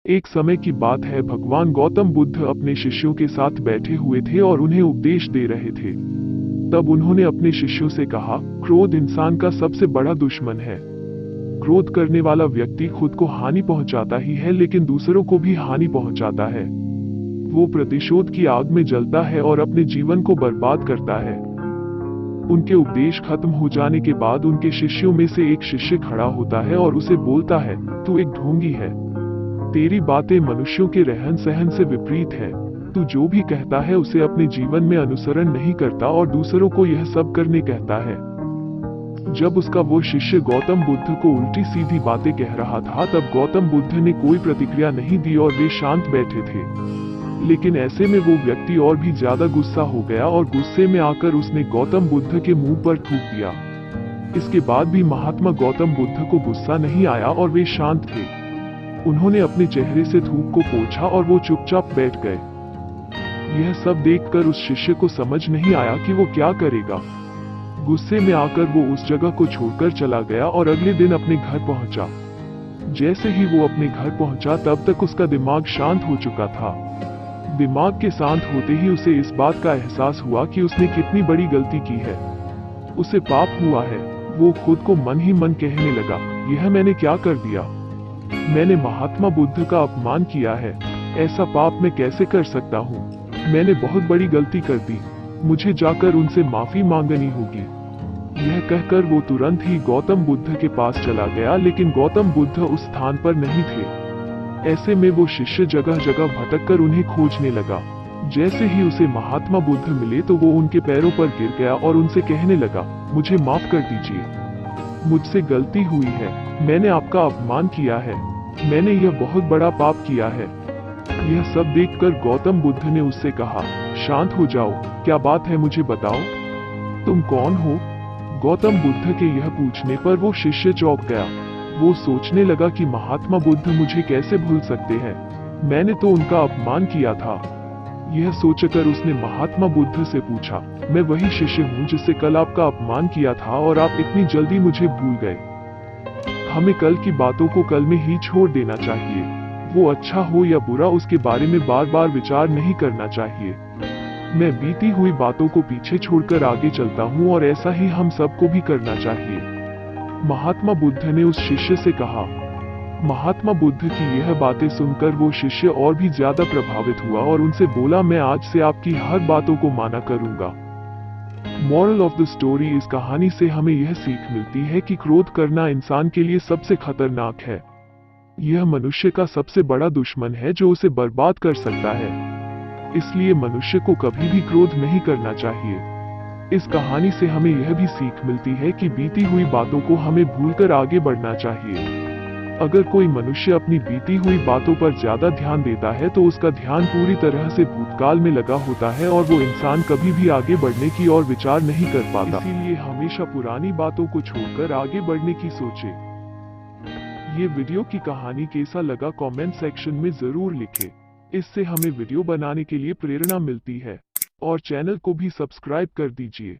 एक समय की बात है, भगवान गौतम बुद्ध अपने शिष्यों के साथ बैठे हुए थे और उन्हें उपदेश दे रहे थे। तब उन्होंने अपने शिष्यों से कहा, क्रोध इंसान का सबसे बड़ा दुश्मन है। क्रोध करने वाला व्यक्ति खुद को हानि पहुंचाता ही है, लेकिन दूसरों को भी हानि पहुंचाता है। वो प्रतिशोध की आग में जलता है और अपने जीवन को बर्बाद करता है। उनके उपदेश खत्म हो जाने के बाद उनके शिष्यों में से एक शिष्य खड़ा होता है और उसे बोलता है, तू एक ढोंगी है। तेरी बातें मनुष्यों के रहन सहन से विपरीत है। तू जो भी कहता है उसे अपने जीवन में अनुसरण नहीं करता और दूसरों को यह सब करने कहता है। जब उसका वो शिष्य गौतम बुद्ध को उल्टी सीधी बातें कह रहा था, तब गौतम बुद्ध ने कोई प्रतिक्रिया नहीं दी और वे शांत बैठे थे। लेकिन ऐसे में वो व्यक्ति और भी ज्यादा गुस्सा हो गया और गुस्से में आकर उसने गौतम बुद्ध के मुंह पर थूक दिया। इसके बाद भी महात्मा गौतम बुद्ध को गुस्सा नहीं आया और वे शांत थे। उन्होंने अपने चेहरे से थूक को पोंछा और वो चुपचाप बैठ गए। यह सब देखकर उस शिष्य को समझ नहीं आया कि वो क्या करेगा। गुस्से में आकर वो उस जगह को छोड़कर चला गया और अगले दिन अपने घर पहुंचा। जैसे ही वो अपने घर पहुंचा, तब तक उसका दिमाग शांत हो चुका था। दिमाग के शांत होते ही उसे इस बात का एहसास हुआ कि उसने कितनी बड़ी गलती की है। उसे पाप हुआ है। वो खुद को मन ही मन कहने लगा, यह मैंने क्या कर दिया। मैंने महात्मा बुद्ध का अपमान किया है। ऐसा पाप मैं कैसे कर सकता हूँ। मैंने बहुत बड़ी गलती कर दी। मुझे जाकर उनसे माफी मांगनी होगी। यह कहकर वो तुरंत ही गौतम बुद्ध के पास चला गया, लेकिन गौतम बुद्ध उस स्थान पर नहीं थे। ऐसे में वो शिष्य जगह जगह भटककर उन्हें खोजने लगा। जैसे ही उसे महात्मा बुद्ध मिले तो वो उनके पैरों पर गिर गया और उनसे कहने लगा, मुझे माफ कर दीजिए। मुझसे गलती हुई है। मैंने आपका अपमान किया है। मैंने यह बहुत बड़ा पाप किया है। यह सब देखकर गौतम बुद्ध ने उससे कहा, शांत हो जाओ, क्या बात है मुझे बताओ। तुम कौन हो? गौतम बुद्ध के यह पूछने पर वो शिष्य चौंक गया। वो सोचने लगा कि महात्मा बुद्ध मुझे कैसे भूल सकते हैं। मैंने तो उनका अपमान किया था। यह सोचकर उसने महात्मा बुद्ध से पूछा, मैं वही शिष्य हूँ जिससे कल आपका अपमान किया था और आप इतनी जल्दी मुझे भूल गए। हमें कल की बातों को कल में ही छोड़ देना चाहिए। वो अच्छा हो या बुरा, उसके बारे में बार बार विचार नहीं करना चाहिए। मैं बीती हुई बातों को पीछे छोड़कर आगे चलता हूँ और ऐसा ही हम सबको भी करना चाहिए। महात्मा बुद्ध ने उस शिष्य से कहा। महात्मा बुद्ध की यह बातें सुनकर वो शिष्य और भी ज्यादा प्रभावित हुआ और उनसे बोला, मैं आज से आपकी हर बातों को माना करूंगा। मॉरल ऑफ द स्टोरी, इस कहानी से हमें यह सीख मिलती है कि क्रोध करना इंसान के लिए सबसे खतरनाक है। यह मनुष्य का सबसे बड़ा दुश्मन है जो उसे बर्बाद कर सकता है। इसलिए मनुष्य को कभी भी क्रोध नहीं करना चाहिए। इस कहानी से हमें यह भी सीख मिलती है कि बीती हुई बातों को हमें भूलकर आगे बढ़ना चाहिए। अगर कोई मनुष्य अपनी बीती हुई बातों पर ज्यादा ध्यान देता है तो उसका ध्यान पूरी तरह से भूतकाल में लगा होता है और वो इंसान कभी भी आगे बढ़ने की और विचार नहीं कर पाता। इसीलिए हमेशा पुरानी बातों को छोड़कर आगे बढ़ने की सोचे। ये वीडियो की कहानी कैसा लगा कमेंट सेक्शन में जरूर लिखें। इससे हमें वीडियो बनाने के लिए प्रेरणा मिलती है। और चैनल को भी सब्सक्राइब कर दीजिए।